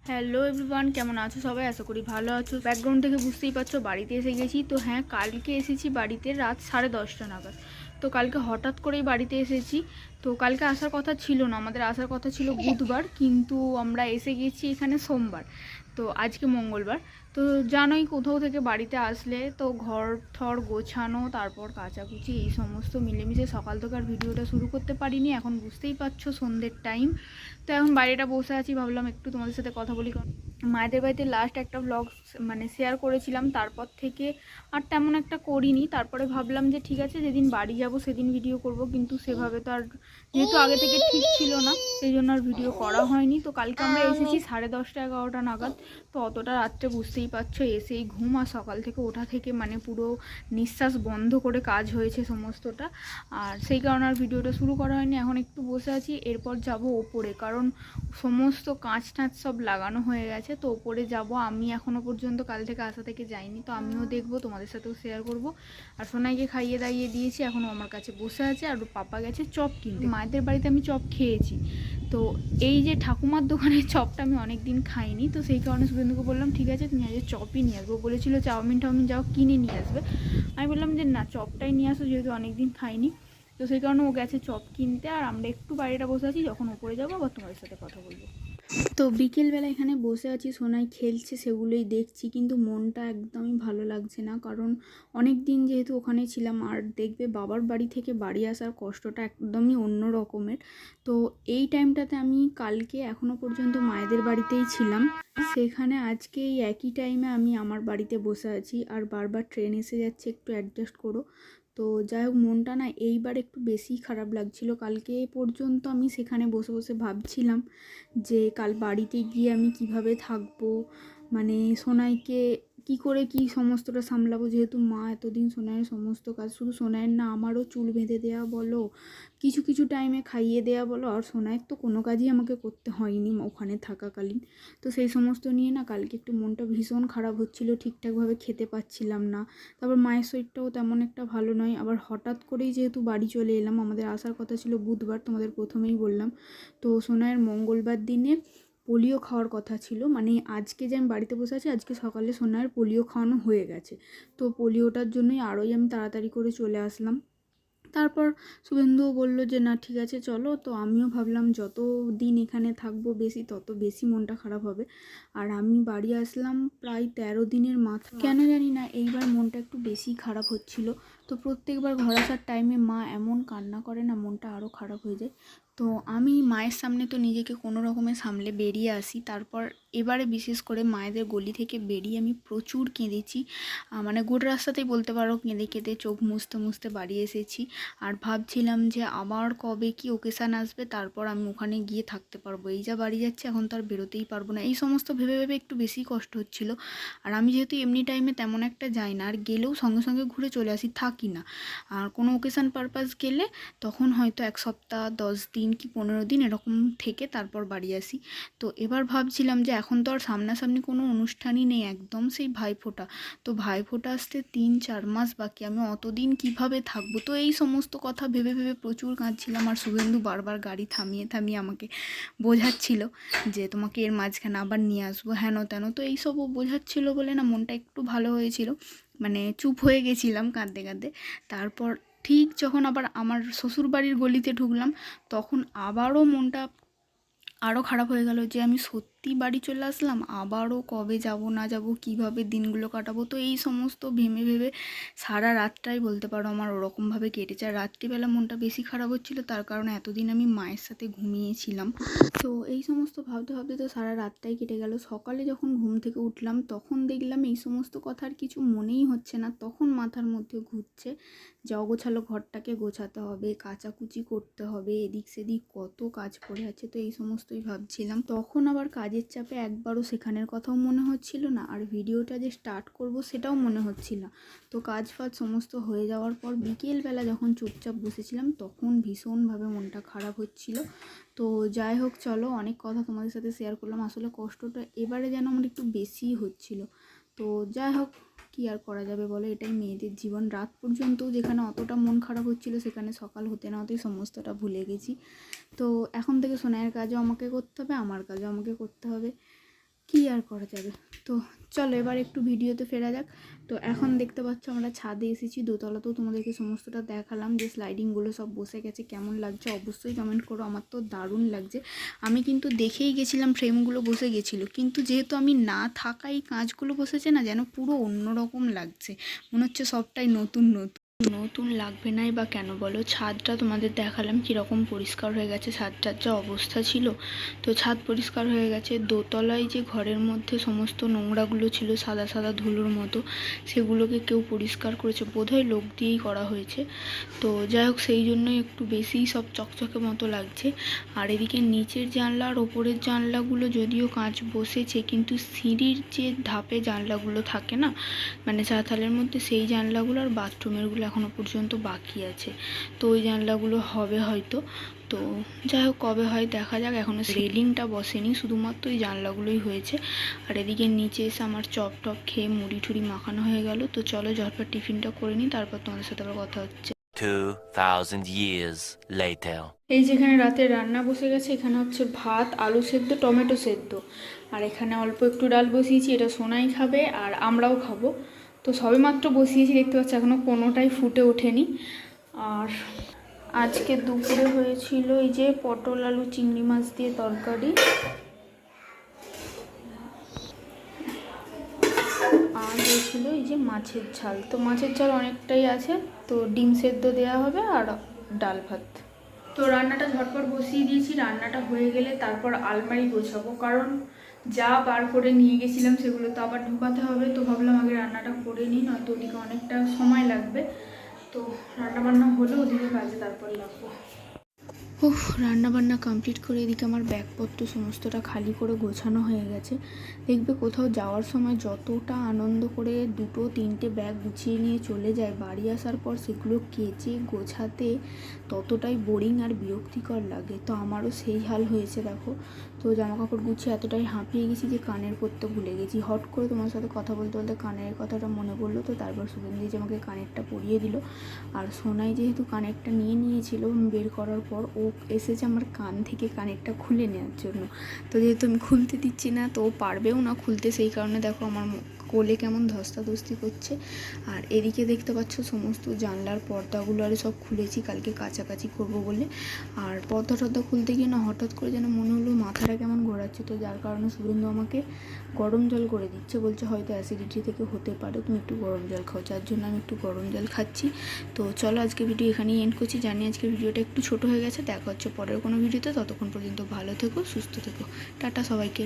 Hello everyone, কেমন আছো সবাই? আশা করি ভালো আছো। ব্যাকগ্রাউন্ড থেকে বুঝতেই পারছো বাড়িতে এসে গেছি। তো হ্যাঁ, কালকে এসেছি বাড়িতে রাত 10:30 নাগাদ। তো কালকে হঠাৎ করেই বাড়িতে এসেছি। তো কালকে আসার কথা ছিল না, আমাদের আসার কথা ছিল বুধবার, কিন্তু আমরা এসে গেছি এখানে সোমবার। তো আজকে মঙ্গলবার। তো জানোই কোথাও থেকে বাড়িতে আসলে তো ঘর থর গোছানো, তারপর কাচাকুচি, এই সমস্ত মিলেমিশে সকাল থেকে আর ভিডিওটা শুরু করতে পারিনি। এখন বুঝতেই পারছো সন্ধ্যের টাইম। তো এখন বাইরেটা বসে আছি, ভাবলাম একটু তোমাদের সাথে কথা বলি। মায়েদের বাড়িতে লাস্ট একটা ব্লগ শেয়ার করেছিলাম, তারপর থেকে আর তেমন একটা করিনি। তারপরে ভাবলাম যে ঠিক আছে, যেদিন বাড়ি যাব সেদিন ভিডিও করব, কিন্তু সেভাবে তো আর যেহেতু আগে থেকে ঠিক ছিল না, সেই জন্য আর ভিডিও করা হয়নি। তো কালকে আমরা এসেছি 10:30-11টা নাগাদ। তো অতটা রাত্রে বুঝতেই পারছো, এসেই ঘুম, আর সকাল থেকে ওঠা থেকে মানে পুরো নিঃশ্বাস বন্ধ করে কাজ হয়েছে সমস্তটা। আর সেই কারণে আর ভিডিওটা শুরু করা হয়নি। এখন একটু বসে আছি, এরপর যাব ওপরে, কারণ সমস্ত কাঁচ টাঁচ সব লাগানো হয়ে গেছে। তো ওপরে যাব আমি, এখনও পর্যন্ত কাল থেকে আসা থেকে যাইনি। তো আমিও দেখবো, তোমাদের সাথেও শেয়ার করব। আর সোনাইকে খাইয়ে দাইয়ে দিয়েছি, এখনও আমার কাছে বসে আছে। আর পাপা গেছে চপ কিনতে। মায়েদের বাড়িতে আমি চপ খেয়েছি, তো এই যে ঠাকুমার দোকানের চপটা আমি অনেক দিন খাইনি। তো সেই কারণে শুভেন্দুকে বললাম ঠিক আছে তুমি আজ চপই নিয়ে আসবো। বলেছিল চাউমিন টাউমিন যাও কিনে নিয়ে আসবে। আমি বললাম যে না, চপটাই নিয়ে আসো, যেহেতু অনেক দিন খাইনি। তো সেই কারণে ও গেছে চপ কিনতে, আর আমরা একটু বাইরেটা বসে আছি। যখন উপরে যাবো আবার তোমাদের সাথে কথা বলবো। তো বিকেলবেলা এখানে বসে আছি, সোনাই খেলছে, সেগুলোই দেখছি। কিন্তু মনটা একদমই ভালো লাগছে না, কারণ অনেক দিন যেহেতু ওখানে ছিলাম। আর দেখবে বাবার বাড়ি থেকে বাড়ি আসার কষ্টটা একদমই অন্য রকমের। তো এই টাইমটাতে আমি কালকে এখনও পর্যন্ত মায়েদের বাড়িতেই ছিলাম, সেখানে আজকে এই একই টাইমে আমি আমার বাড়িতে বসে আছি। আর বারবার ট্রেন এসে যাচ্ছে, একটু অ্যাডজাস্ট করো। তো যাই হোক, মনটা না এইবার একটু বেশি খারাপ লাগছিল। কালকে পর্যন্ত আমি সেখানে বসে বসে ভাবছিলাম যে কাল বাড়িতে গিয়ে আমি কিভাবে থাকবো, মানে সোনাইকে কি করে কি সমস্তটা সামলাবো। যেহেতু মা এতদিন সোনাইয়ের সমস্ত কাজ, শুধু সোনাইয়ের না আমারও চুল বেঁধে দেওয়া বলো, কিছু কিছু টাইমে খাইয়ে দেওয়া বলো, আর সোনাইয়ের তো কোনো কাজই আমাকে করতে হয়নি ওখানে থাকাকালীন। তো সেই সমস্ত নিয়ে না কালকে একটু মনটা ভীষণ খারাপ হচ্ছিল, ঠিকঠাকভাবে খেতে পাচ্ছিলাম না। তারপর মায়ের শরীরটাও তেমন একটা ভালো নয়। আবার হঠাৎ করেই যেহেতু বাড়ি চলে এলাম, আমাদের আসার কথা ছিল বুধবার, তোমাদের প্রথমেই বললাম। তো সোনাইয়ের মঙ্গলবার দিনে পোলিও খাওয়ার কথা ছিল, মানে আজকে যে আমি বাড়িতে বসে আছি, আজকে সকালে সোনাইয়ের পোলিও খাওয়ানো হয়ে গেছে। তো পোলিওটার জন্যই আরোই আমি তাড়াতাড়ি করে চলে আসলাম। তারপর শুভেন্দুও বলল যে না ঠিক আছে চলো। তো আমিও ভাবলাম যত দিন এখানে থাকবো বেশি, তত বেশি মনটা খারাপ হবে। আর আমি বাড়ি আসলাম প্রায় 13 দিনের মাথা, কেন জানি না এইবার মনটা একটু বেশি খারাপ হচ্ছিল। তো প্রত্যেকবার ঘর আসার টাইমে মা এমন কান্না করে না, মনটা আরও খারাপ হয়ে যায়। তো আমি মায়ের সামনে তো নিজেকে কোনো রকমে সামলে বেরিয়ে আসি। তারপর এবারে বিশেষ করে মায়েদের গলি থেকে বেরিয়ে আমি প্রচুর কেঁদেছি, মানে গোটা রাস্তাতেই বলতে পারো কেঁদে কেঁদে চোখ মুছতে মুছতে বাড়ি এসেছি। আর ভাবছিলাম যে আবার কবে কি ওকেশান আসবে, তারপর আমি ওখানে গিয়ে থাকতে পারবো। এই যা বাড়ি যাচ্ছে এখন তো আর বেরোতেই পারবো না, এই সমস্ত ভেবে ভেবে একটু বেশি কষ্ট হচ্ছিল। আর আমি যেহেতু এমনি টাইমে তেমন একটা যাই না, আর গেলেও সঙ্গে সঙ্গে ঘুরে চলে আসি, থাকি না। আর কোনো ওকেশান পারপাস গেলে তখন হয়তো 1 সপ্তাহ, 10 দিন কি 15 দিন এরকম থেকে তারপর বাড়ি আসি। তো এবার ভাবছিলাম যে এখন তো আর সামনাসামনি কোনো অনুষ্ঠানই নেই, একদম সেই ভাইফোঁটা। তো ভাইফোঁটা আসতে 3-4 মাস বাকি, আমি অতদিন কিভাবে থাকবো। তো এই সমস্ত কথা ভেবে ভেবে প্রচুর কাঁদছিলাম। আর শুভেন্দু বারবার গাড়ি থামিয়ে থামিয়ে আমাকে বোঝাচ্ছিল যে তোমাকে এর মাঝখানে আবার নিয়ে আসবো, হেন তেন। তো এইসবও বোঝাচ্ছিল বলে না মনটা একটু ভালো হয়েছিল, মানে চুপ হয়ে গেছিলাম কাঁদতে কাঁদতে। তারপর ঠিক যখন আবার আমার শ্বশুরবাড়ির গলিতে ঢুকলাম, তখন আবারও মনটা আরও খারাপ হয়ে গেল যে আমি সত্যি বাড়ি চলে আসলাম, আবারও কবে যাব না যাব, কিভাবে দিনগুলো কাটাবো। তো এই সমস্ত ভেবে ভেবে সারা রাতটাই বলতে পারো আমার ওরকমভাবে কেটেছে। আর রাত্রিবেলা মনটা বেশি খারাপ হচ্ছিল, তার কারণে এতদিন আমি মায়ের সাথে ঘুমিয়েছিলাম। তো এই সমস্ত ভাবতে ভাবতে তো সারা রাতটাই কেটে গেল। সকালে যখন ঘুম থেকে উঠলাম তখন দেখলাম এই সমস্ত কথার কিছু মনেই হচ্ছে না। তখন মাথার মধ্যে ঘুরছে যে অগোছালো ঘরটাকে গোছাতে হবে, কাচাকুচি করতে হবে, এদিক সেদিক কত কাজ পড়ে আছে। তো এই সমস্তই ভাবছিলাম। তখন আবার কাজের চাপে একবারও সেখানের কথাও মনে হচ্ছিল না, আর ভিডিওটা যে স্টার্ট করব সেটাও মনে হচ্ছিল না। তো কাজ ফাজ সমস্ত হয়ে যাওয়ার পর বিকেলবেলা যখন চুপচাপ বসেছিলাম, তখন ভীষণভাবে মনটা খারাপ হচ্ছিল। তো যাই হোক চলো, অনেক কথা তোমাদের সাথে শেয়ার করলাম। আসলে কষ্টটা এবারে যেন আমার একটু বেশিই হচ্ছিল। তো যাই হোক, কি আর করা যাবে বলো, এটাই মেয়েদের জীবন। রাত পর্যন্ত যেখানে অতটা মন খারাপ হচ্ছিল, সেখানে সকাল হতে না হতেই সমস্তটা ভুলে গেছি। তো এখন থেকে সোনাইয়ের কাজও আমাকে করতে হবে, আমার কাজও আমাকে করতে হবে। কি আর করা যাবে। তো চলো এবার একটু ভিডিওতে ফেরা যাক। তো এখন দেখতে পাচ্ছ আমরা ছাদে এসেছি, দোতলাতেও তোমাদেরকে সমস্তটা দেখালাম যে স্লাইডিংগুলো সব বসে গেছে। কেমন লাগছে অবশ্যই কমেন্ট করো, আমার তো দারুণ লাগছে। আমি কিন্তু দেখেই গেছিলাম ফ্রেমগুলো বসে গেছিলো, কিন্তু যেহেতু আমি না থাকাই কাঁচগুলো বসেছে না, যেন পুরো অন্যরকম লাগছে, মনে হচ্ছে সবটাই নতুন নতুন। নতুন লাগবে নাই বা কেন বলো, ছাদটা তোমাদের দেখালাম কীরকম পরিষ্কার হয়ে গেছে, ছাদটার যা অবস্থা ছিল। তো ছাদ পরিষ্কার হয়ে গেছে। দোতলায় যে ঘরের মধ্যে সমস্ত নোংরাগুলো ছিল সাদা সাদা ধুলোর মতো, সেগুলোকে কেউ পরিষ্কার করেছে, বোধহয় লোক দিয়েই করা হয়েছে। তো যাই হোক, সেই জন্যই একটু বেশিই সব চকচকে মতো লাগছে। আর এদিকে নিচের জানলা আর ওপরের জানলাগুলো যদিও কাঁচ বসেছে, কিন্তু সিঁড়ির যে ধাপে জানলাগুলো থাকে না, মানে চাতালের মধ্যে, সেই জানলাগুলো আর বাথরুমেরগুলো এখনও পর্যন্ত বাকি আছে। তো ওই জানলাগুলো হবে হয়তো। তো যাই হোক, কবে হয় দেখা যাক। এখনও রেলিংটা বসেনি, শুধুমাত্র ওই জানলাগুলোই হয়েছে। আর এদিকে নিচে এসে আমার চপ টপ খেয়ে মুড়ি ঠুড়ি মাখানো হয়ে গেল। তো চলো ঝটপট টিফিনটা করে নিই, তারপর তোমাদের সাথে আবার কথা হচ্ছে। 2000 years later. এই যেখানে রাতে রান্না বসে গেছে, এখানে হচ্ছে ভাত, আলু সেদ্ধ, টমেটো সেদ্ধ, আর এখানে অল্প একটু ডাল বসিয়েছি, এটা সোনাই খাবে আর আমরাও খাবো। তো সবে মাত্র বসিয়েছি, দেখতে পাচ্ছি এখনও কোনোটাই ফুটে ওঠেনি। আর আজকে দুপুরে হয়েছিল এই যে পটল আলু চিংড়ি মাছ দিয়ে তরকারি, আর হয়েছিল এই যে মাছের ঝাল। তো মাছের ঝাল অনেকটাই আছে, তো ডিম সেদ্ধ দেওয়া হবে আর ডাল ভাত। তো রান্নাটা ঝটপট বসিয়ে দিয়েছি, রান্নাটা হয়ে গেলে তারপর আলমারি গোছাবো, কারণ যা বার করে নিয়ে গেছিলাম সেগুলো তো আবার ঢোকাতে হবে। তো ভাবলাম আগে রান্নাটা করে নিই, নয়তো ওদিকে অনেকটা সময় লাগবে। তো রান্নাবান্না হলে ওদিকে কাজে তারপর লাগবো। রান্নাবান্না কমপ্লিট করে এদিকে আমার ব্যাগপত্র সমস্তটা খালি করে গোছানো হয়ে গেছে। দেখবে কোথাও যাওয়ার সময় যতটা আনন্দ করে 2-3টে ব্যাগ গুছিয়ে নিয়ে চলে যায়, বাড়ি আসার পর সেগুলো কেচে গোছাতে ততটাই বোরিং আর বিরক্তিকর লাগে। তো আমারও সেই হাল হয়েছে দেখো। তো জামাকাপড় গুছিয়ে এতটাই হাঁপিয়ে গেছি যে কানের পরতে ভুলে গেছি। হট করে তোমার সাথে কথা বলতে বলতে কানের কথাটা মনে পড়লো, তো তারপর শুভেন্দু যে আমাকে কানেরটা পরিয়ে দিল। আর সোনাই যেহেতু কানেরটা নিয়ে নিয়েছিল বের করার পর, ও এসেছে আমার কান থেকে কানেরটা খুলে নেওয়ার জন্য। তো যেহেতু আমি খুলতে দিচ্ছি না, তো ও পারবেও না খুলতে, সেই কারণে দেখো আমার কোলে কেমন ধস্তাধস্তি করছে। আর এদিকে দেখতে পাচ্ছ সমস্ত জানলার পর্দাগুলো আর সব খুলেছি কালকে কাছাকাছি করবো বলে। আর পর্দা টর্দা খুলতে গিয়ে না হঠাৎ করে যেন মনে হলো মাথাটা কেমন ঘোরাচ্ছে, তো যার কারণে শুভেন্দু আমাকে গরম জল করে দিচ্ছে, বলছে হয়তো অ্যাসিডিটি থেকে হতে পারে, তুমি একটু গরম জল খাও। যার জন্য আমি একটু গরম জল খাচ্ছি। তো চলো আজকে ভিডিও এখানেই এন্ড করছি। জানি আজকে ভিডিওটা একটু ছোট হয়ে গেছে, দেখা হচ্ছে পরের কোনো ভিডিওতে। ততক্ষণ পর্যন্ত ভালো থেকো, সুস্থ থেকো, টাটা সবাইকে।